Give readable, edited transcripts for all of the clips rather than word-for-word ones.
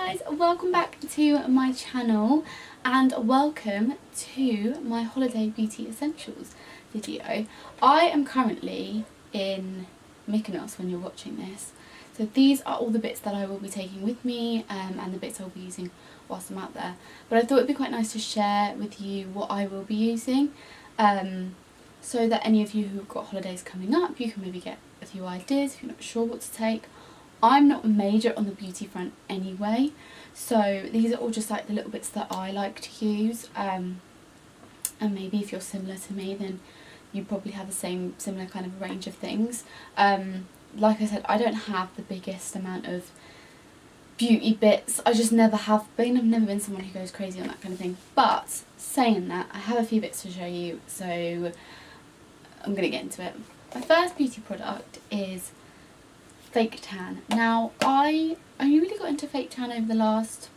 guys, welcome back to my channel and welcome to my holiday beauty essentials video. I am currently in Mykonos when you're watching this, so these are all the bits that I will be taking with me and the bits I'll be using whilst I'm out there. But I thought it'd be quite nice to share with you what I will be using, so that any of you who've got holidays coming up, you can maybe get a few ideas if you're not sure what to take. I'm not major on the beauty front anyway, so these are all just like the little bits that I like to use, and maybe if you're similar to me then you probably have the similar kind of range of things. Like I said, I don't have the biggest amount of beauty bits. I just never have been. I've never been someone who goes crazy on that kind of thing. But saying that, I have a few bits to show you, so I'm going to get into it. My first beauty product is fake tan. Now I only really got into fake tan over the last,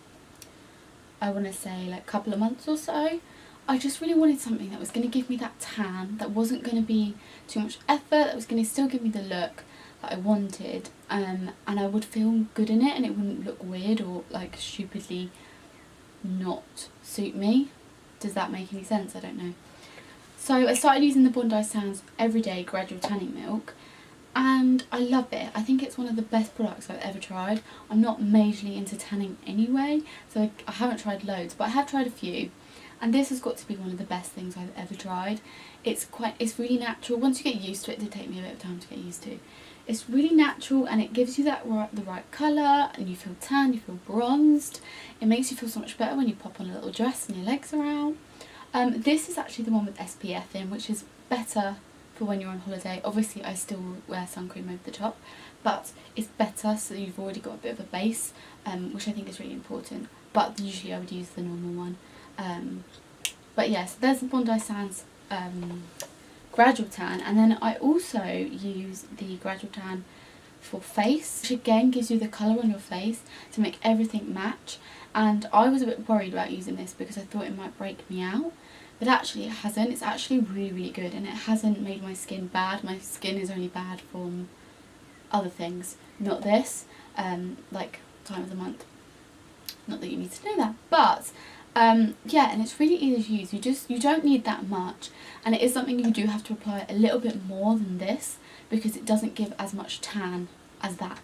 I want to say like couple of months or so. I just really wanted something that was going to give me that tan, that wasn't going to be too much effort, that was going to still give me the look that I wanted, and I would feel good in it and it wouldn't look weird or like stupidly not suit me. Does that make any sense? I don't know. So I started using the Bondi Sands Everyday Gradual Tanning Milk, and I love it. I think it's one of the best products I've ever tried. I'm not majorly into tanning anyway, so I haven't tried loads, but I have tried a few, and this has got to be one of the best things I've ever tried. It's really natural. Once you get used to it, it did take me a bit of time to get used to. It's really natural and it gives you the right colour, and you feel tan, you feel bronzed. It makes you feel so much better when you pop on a little dress and your legs are out. This is actually the one with SPF in, which is better for when you're on holiday. Obviously I still wear sun cream over the top, but it's better so you've already got a bit of a base, which I think is really important. But usually I would use the normal one. But yes, there's the Bondi Sands Gradual Tan, and then I also use the Gradual Tan for face, which again gives you the colour on your face to make everything match. And I was a bit worried about using this because I thought it might break me out, but actually it hasn't. It's actually really good, and it hasn't made my skin bad. My skin is only bad from other things, not this, like time of the month. Not that you need to know that, but yeah, and it's really easy to use. You don't need that much, and it is something you do have to apply a little bit more than this because it doesn't give as much tan as that.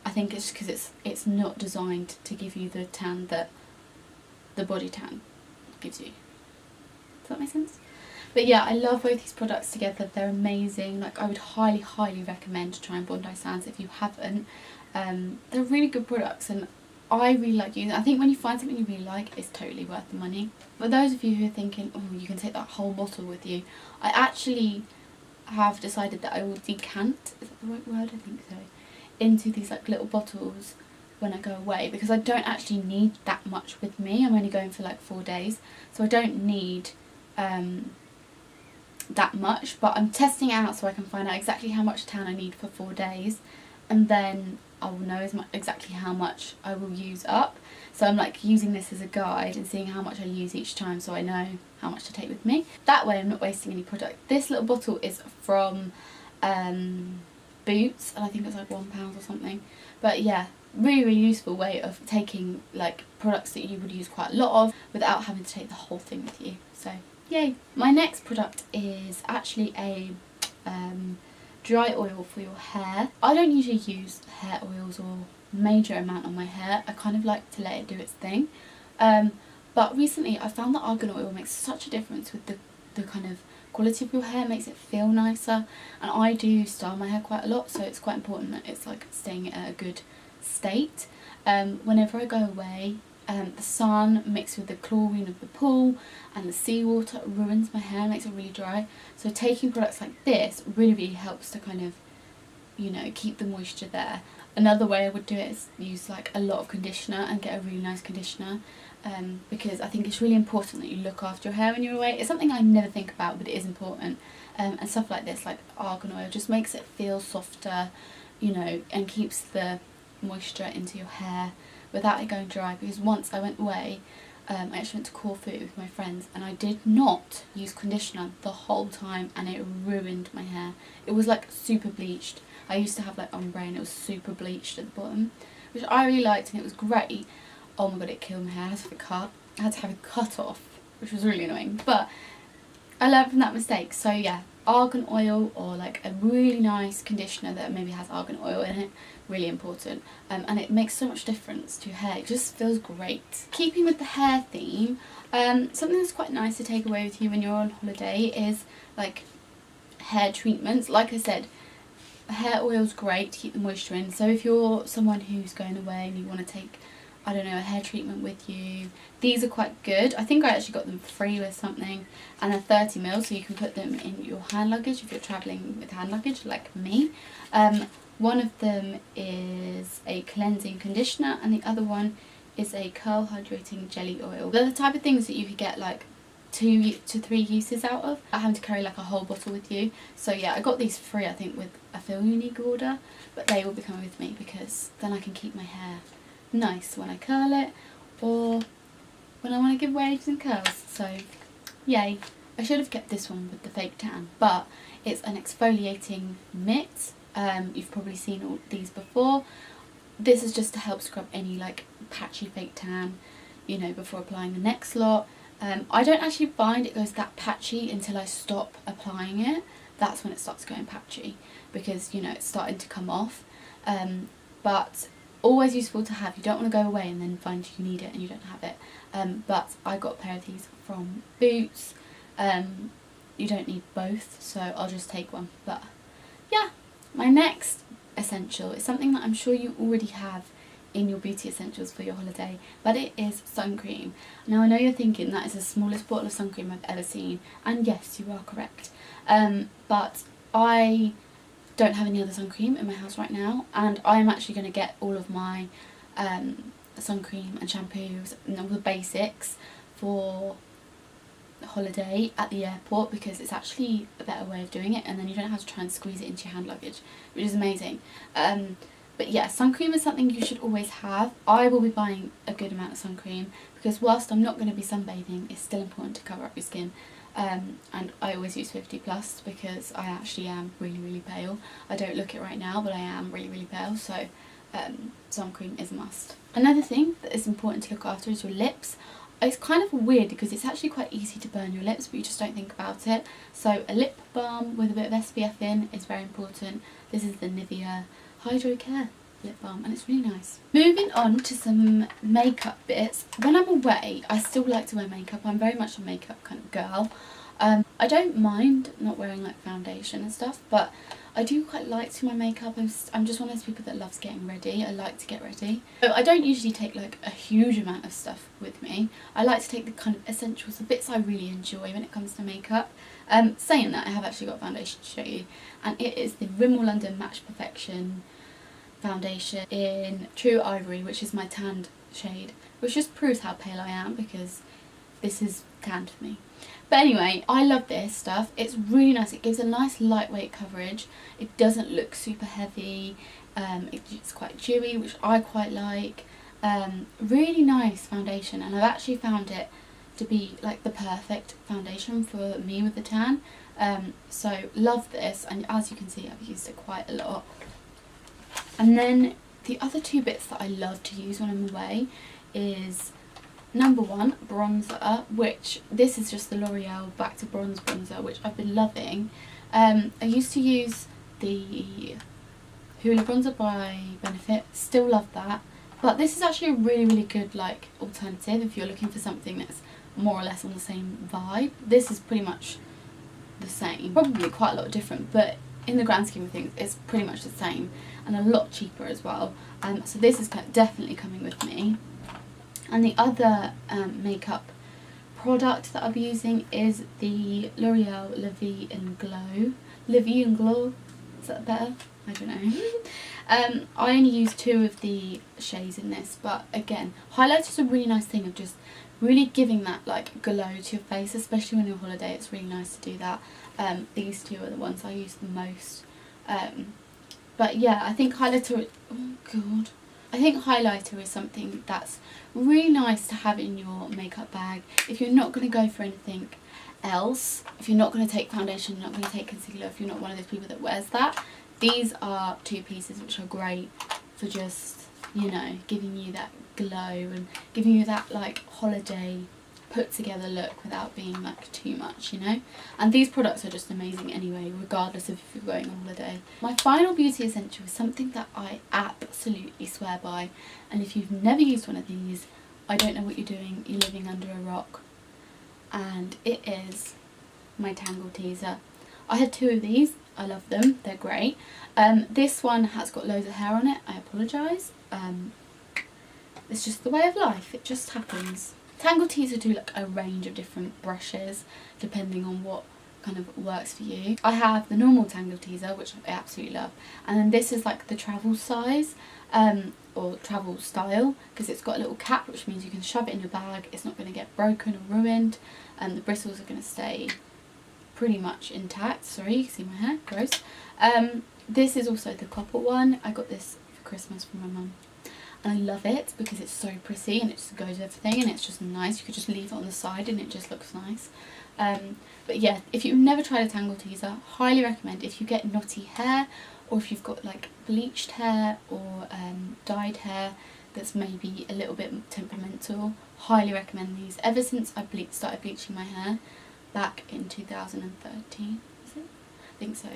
I think it's because it's not designed to give you the tan that the body tan gives you. Does that make sense? But yeah, I love both these products together. They're amazing. Like, I would highly recommend trying Bondi Sands if you haven't. They're really good products, and I really like using them. I think when you find something you really like, it's totally worth the money. For those of you who are thinking, oh, you can take that whole bottle with you, I actually have decided that I will decant, is that the right word? I think so, into these like little bottles when I go away, because I don't actually need that much with me. I'm only going for like 4 days, so I don't need that much, but I'm testing it out so I can find out exactly how much tan I need for 4 days, and then I will know exactly how much I will use up. So I'm like using this as a guide and seeing how much I use each time, so I know how much to take with me. That way I'm not wasting any product. This little bottle is from Boots, and I think it's like £1 or something. But yeah, really useful way of taking like products that you would use quite a lot of without having to take the whole thing with you. So yay. My next product is actually a dry oil for your hair. I don't usually use hair oils or major amount on my hair. I kind of like to let it do its thing. But recently I found that argan oil makes such a difference with the kind of quality of your hair. It makes it feel nicer, and I do style my hair quite a lot, so it's quite important that it's like staying at a good state. Whenever I go away, the sun mixed with the chlorine of the pool and the seawater ruins my hair, makes it really dry. So taking products like this really helps to kind of, you know, keep the moisture there. Another way I would do it is use like a lot of conditioner and get a really nice conditioner, because I think it's really important that you look after your hair when you're away. It's something I never think about, but it is important. And stuff like this, like argan oil, just makes it feel softer, you know, and keeps the moisture into your hair without it going dry. Because once I went away, I actually went to Corfu with my friends, and I did not use conditioner the whole time, and it ruined my hair. It was like super bleached. I used to have like ombre and it was super bleached at the bottom, which I really liked and it was great, oh my god, it killed my hair. I had to have it cut off, which was really annoying, but I learned from that mistake. So yeah, argan oil or like a really nice conditioner that maybe has argan oil in it, really important, and it makes so much difference to your hair. It just feels great. Keeping with the hair theme, something that's quite nice to take away with you when you're on holiday is like hair treatments. Like I said, hair oil's great to keep the moisture in, so if you're someone who's going away and you want to take, I don't know, a hair treatment with you, these are quite good. I think I actually got them free with something, and they're 30ml, so you can put them in your hand luggage if you're travelling with hand luggage like me. One of them is a cleansing conditioner and the other one is a curl hydrating jelly oil. They're the type of things that you could get like 2 to 3 uses out of, without having to carry like a whole bottle with you. So yeah, I got these free, I think, with a Feel Unique order, but they will be coming with me because then I can keep my hair nice when I curl it or when I want to give waves and curls. So yay. I should have kept this one with the fake tan, but it's an exfoliating mitt. You've probably seen all these before. This is just to help scrub any like patchy fake tan, you know, before applying the next lot. I don't actually find it goes that patchy until I stop applying it. That's when it starts going patchy because, you know, it's starting to come off. But always useful to have. You don't want to go away and then find you need it and you don't have it. But I got a pair of these from Boots. You don't need both, so I'll just take one. But yeah, my next essential is something that I'm sure you already have in your beauty essentials for your holiday, but it is sun cream. Now I know you're thinking that is the smallest bottle of sun cream I've ever seen, and yes, you are correct. But I don't have any other sun cream in my house right now, and I'm actually going to get all of my sun cream and shampoos and all the basics for holiday at the airport because it's actually a better way of doing it, and then you don't have to try and squeeze it into your hand luggage, which is amazing. But yeah, sun cream is something you should always have. I will be buying a good amount of sun cream because whilst I'm not going to be sunbathing, it's still important to cover up your skin. And I always use 50+ because I actually am really pale. I don't look it right now, but I am really pale, so sun cream is a must. Another thing that is important to look after is your lips. It's kind of weird because it's actually quite easy to burn your lips, but you just don't think about it. So a lip balm with a bit of SPF in is very important. This is the Nivea Hydro Care lip balm and it's really nice. Moving on to some makeup bits. When I'm away, I still like to wear makeup. I'm very much a makeup kind of girl. I don't mind not wearing like foundation and stuff, but I do quite like to wear makeup. I'm just one of those people that loves getting ready. I like to get ready. So I don't usually take like a huge amount of stuff with me. I like to take the kind of essentials, the bits I really enjoy when it comes to makeup. Saying that, I have actually got foundation to show you, and it is the Rimmel London Match Perfection foundation in True Ivory, which is my tanned shade, which just proves how pale I am because this is tanned for me. But anyway, I love this stuff. It's really nice. It gives a nice lightweight coverage. It doesn't look super heavy. It's quite dewy, which I quite like. Really nice foundation, and I've actually found it to be like the perfect foundation for me with the tan. So love this, and as you can see, I've used it quite a lot. And then the other two bits that I love to use when I'm away is number one, bronzer, which this is just the L'Oreal Back to Bronze bronzer, which I've been loving. I used to use the Hoola bronzer by Benefit, still love that, but this is actually a really good like alternative if you're looking for something that's more or less on the same vibe. This is pretty much the same, probably quite a lot different, but in the grand scheme of things it's pretty much the same and a lot cheaper as well. So this is definitely coming with me. And the other makeup product that I'll be using is the L'Oreal La Vie en Glow. La Vie en Glow, is that better? I don't know. I only use 2 of the shades in this, but again, highlighter is a really nice thing of just really giving that like glow to your face, especially when you're on holiday. It's really nice to do that. These 2 are the ones I use the most. But yeah, I think highlighter, oh god, I think highlighter is something that's really nice to have in your makeup bag if you're not going to go for anything else. If you're not going to take foundation, you're not going to take concealer, if you're not one of those people that wears that, these are 2 pieces which are great for just you know, giving you that glow and giving you that like holiday put together look without being like too much, you know. And these products are just amazing anyway, regardless of if you're going on holiday. My final beauty essential is something that I absolutely swear by, and if you've never used one of these, I don't know what you're doing, you're living under a rock. And it is my Tangle Teaser. I had 2 of these, I love them, they're great. This one has got loads of hair on it, I apologise. It's just the way of life, it just happens. Tangle Teaser do like a range of different brushes depending on what kind of works for you. I have the normal Tangle Teaser, which I absolutely love, and then this is like the travel size, or travel style, because it's got a little cap, which means you can shove it in your bag, it's not going to get broken or ruined, and the bristles are going to stay pretty much intact. Sorry, you can see my hair, gross. This is also the copper one. I got this for Christmas from my mum. And I love it because it's so pretty and it just goes with everything and it's just nice. You could just leave it on the side and it just looks nice. But yeah, if you've never tried a Tangle Teaser, highly recommend. If you get knotty hair, or if you've got like bleached hair or dyed hair that's maybe a little bit temperamental, highly recommend these. Ever since I started bleaching my hair back in 2013, is it? I think so.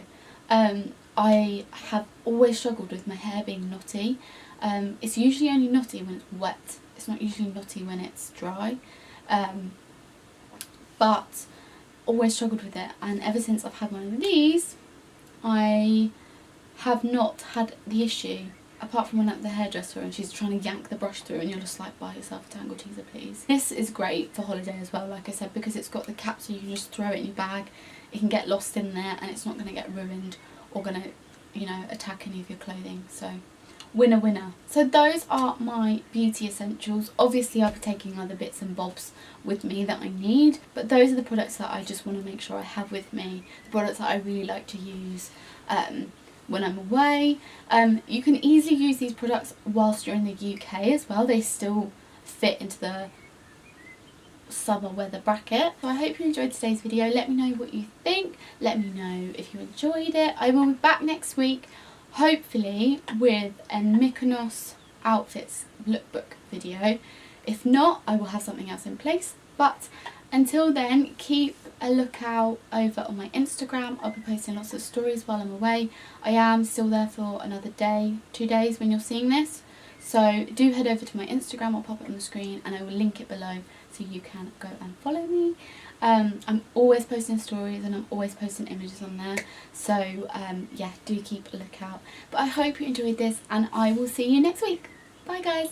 I have always struggled with my hair being knotty. It's usually only knotty when it's wet. It's not usually knotty when it's dry. But always struggled with it, and ever since I've had one of these, I have not had the issue, apart from when I'm at the hairdresser and she's trying to yank the brush through and you're just like, buy yourself a Tangle Teaser please. This is great for holiday as well, like I said, because it's got the cap so you can just throw it in your bag. It can get lost in there and it's not going to get ruined or going to, you know, attack any of your clothing. So winner winner. So those are my beauty essentials. Obviously I'll be taking other bits and bobs with me that I need, but those are the products that I just want to make sure I have with me, the products that I really like to use when I'm away. You can easily use these products whilst you're in the UK as well. They still fit into the summer weather bracket. So I hope you enjoyed today's video. Let me know what you think. Let me know if you enjoyed it. I will be back next week, hopefully with a Mykonos outfits lookbook video. If not, I will have something else in place. But until then, keep a lookout over on my Instagram. I'll be posting lots of stories while I'm away. I am still there for another day, 2 days when you're seeing this. So do head over to my Instagram, I'll pop it on the screen and I will link it below so you can go and follow me. I'm always posting stories and I'm always posting images on there. So yeah, do keep a lookout. But I hope you enjoyed this and I will see you next week. Bye guys.